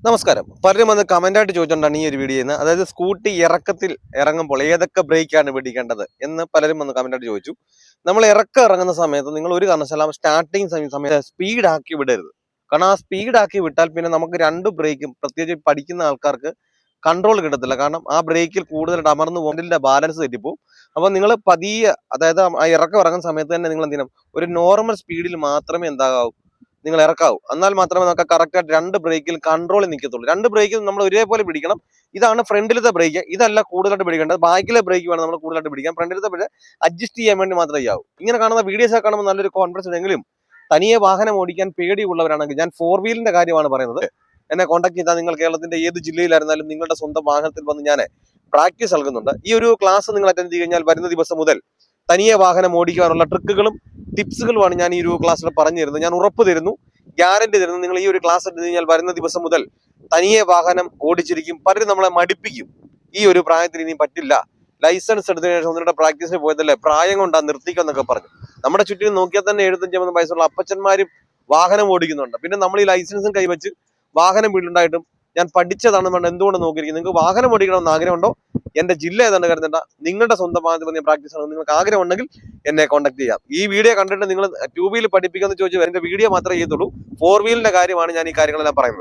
നമസ്കാരം. പലരും വന്ന് കമന്റായിട്ട് ചോദിച്ചുകൊണ്ടാണ് ഈ ഒരു വീഡിയോ ചെയ്യുന്നത്. അതായത് സ്കൂട്ടി ഇറക്കത്തിൽ ഇറങ്ങുമ്പോൾ ഏതൊക്കെ ബ്രേക്കാണ് പിടിക്കേണ്ടത് എന്ന് പലരും വന്ന് കമന്റായിട്ട് ചോദിച്ചു. നമ്മൾ ഇറക്കം ഇറങ്ങുന്ന സമയത്ത് നിങ്ങൾ ഒരു കാരണവശാലും സ്റ്റാർട്ടിങ് സമയത്ത് സ്പീഡാക്കി വിടരുത്. കാരണം ആ സ്പീഡാക്കി വിട്ടാൽ പിന്നെ നമുക്ക് രണ്ട് ബ്രേക്കും പ്രത്യേകിച്ച് പഠിക്കുന്ന ആൾക്കാർക്ക് കൺട്രോൾ കിട്ടത്തില്ല. കാരണം ആ ബ്രേക്കിൽ കൂടുതലായിട്ട് അമർന്നു പോകുന്നതിന്റെ ബാലൻസ് തെറ്റിപ്പോവും. അപ്പൊ നിങ്ങൾ പതിയെ, അതായത് ആ ഇറക്കം ഇറങ്ങുന്ന സമയത്ത് തന്നെ നിങ്ങൾ എന്ത് ചെയ്യണം, ഒരു നോർമൽ സ്പീഡിൽ മാത്രമേ എന്താകാവൂ, നിങ്ങൾ ഇറക്കാവൂ. എന്നാൽ മാത്രമേ നമുക്ക് കറക്റ്റായിട്ട് രണ്ട് ബ്രേക്കിൽ കൺട്രോളിൽ നിൽക്കത്തുള്ളൂ. രണ്ട് ബ്രേക്കും നമ്മൾ ഒരേപോലെ പിടിക്കണം. ഇതാണ് ഫ്രണ്ടിലത്തെ ബ്രേക്ക്, ഇതല്ല കൂടുതലായിട്ട് പിടിക്കേണ്ടത്. ബാക്കിലെ ബ്രേക്ക് വേണം നമ്മൾ കൂടുതലായിട്ട് പിടിക്കാൻ. ഫ്രണ്ടിലത്തെ ബ്രേക്ക് അഡ്ജസ്റ്റ് ചെയ്യാൻ വേണ്ടി മാത്രമേ ആവൂ. ഇങ്ങനെ കാണുന്ന വീഡിയോസ് ഒക്കെ കാണുമ്പോൾ നല്ലൊരു കോൺഫിഡൻസ് ഉണ്ടെങ്കിലും തനിയെ വാഹനം ഓടിക്കാൻ പേടിയുള്ളവരാണെങ്കിൽ, ഞാൻ ഫോർ വീലിന്റെ കാര്യമാണ് പറയുന്നത്, എന്നെ കോൺടാക്ട് ചെയ്താൽ നിങ്ങൾ കേരളത്തിന്റെ ഏത് ജില്ലയിലായിരുന്നാലും നിങ്ങളുടെ സ്വന്തം വാഹനത്തിൽ വന്ന് ഞാൻ പ്രാക്ടീസ് നൽകുന്നുണ്ട്. ഈ ഒരു ക്ലാസ് നിങ്ങൾ അറ്റൻഡ് ചെയ്ത് കഴിഞ്ഞാൽ വരുന്ന ദിവസം മുതൽ തനിയെ വാഹനം ഓടിക്കാനുള്ള ട്രിക്കുകളും ടിപ്സുകളുമാണ് ഞാൻ ഈ ഒരു ക്ലാസ്സിൽ പറഞ്ഞു തരുന്നത്. ഞാൻ ഉറപ്പ് തരുന്നു, ഗ്യാരണ്ടി തരുന്നു. നിങ്ങൾ ഈ ഒരു ക്ലാസ് എടുത്തു കഴിഞ്ഞാൽ വരുന്ന ദിവസം മുതൽ തനിയെ വാഹനം ഓടിച്ചിരിക്കും. പലരും നമ്മളെ മടിപ്പിക്കും, ഈ ഒരു പ്രായത്തിൽ ഇനി പറ്റില്ല, ലൈസൻസ് എടുത്തതിനു ശേഷം ഒന്നിയുടെ പ്രാക്ടീസിന് പോയതല്ലേ, പ്രായം കൊണ്ടാ നിർത്തിക്കെന്നൊക്കെ പറഞ്ഞു. നമ്മുടെ ചുറ്റിനും നോക്കിയാൽ തന്നെ 75 വയസ്സുള്ള അപ്പച്ചന്മാരും വാഹനം ഓടിക്കുന്നുണ്ട്. പിന്നെ നമ്മൾ ഈ ലൈസൻസും കൈവച്ച് വാഹനം വീട്ടിലുണ്ടായിട്ടും ഞാൻ പഠിച്ചതാണെന്ന് പറഞ്ഞാൽ എന്തുകൊണ്ട് നോക്കിയിരിക്കും. നിങ്ങൾക്ക് വാഹനം ഓടിക്കണമെന്ന് ആഗ്രഹമുണ്ടോ, എന്റെ ജില്ല ഏതാണ്ട് കരുതണ്ട, നിങ്ങളുടെ സ്വന്തം വാഹനത്തിൽ പ്രാക്ടീസ് ആണ്. നിങ്ങൾക്ക് ആഗ്രഹം ഉണ്ടെങ്കിൽ എന്നെ കോൺടാക്ട് ചെയ്യാം. ഈ വീഡിയോ കണ്ടിട്ട് നിങ്ങൾ ടൂ വീൽ പഠിപ്പിക്കുമെന്ന് ചോദിച്ചു എന്റെ വീഡിയോ മാത്രമേ ചെയ്യത്തുള്ളൂ. ഫോർ വീലിന്റെ കാര്യമാണ് ഞാൻ ഈ കാര്യങ്ങളെല്ലാം പറയുന്നത്.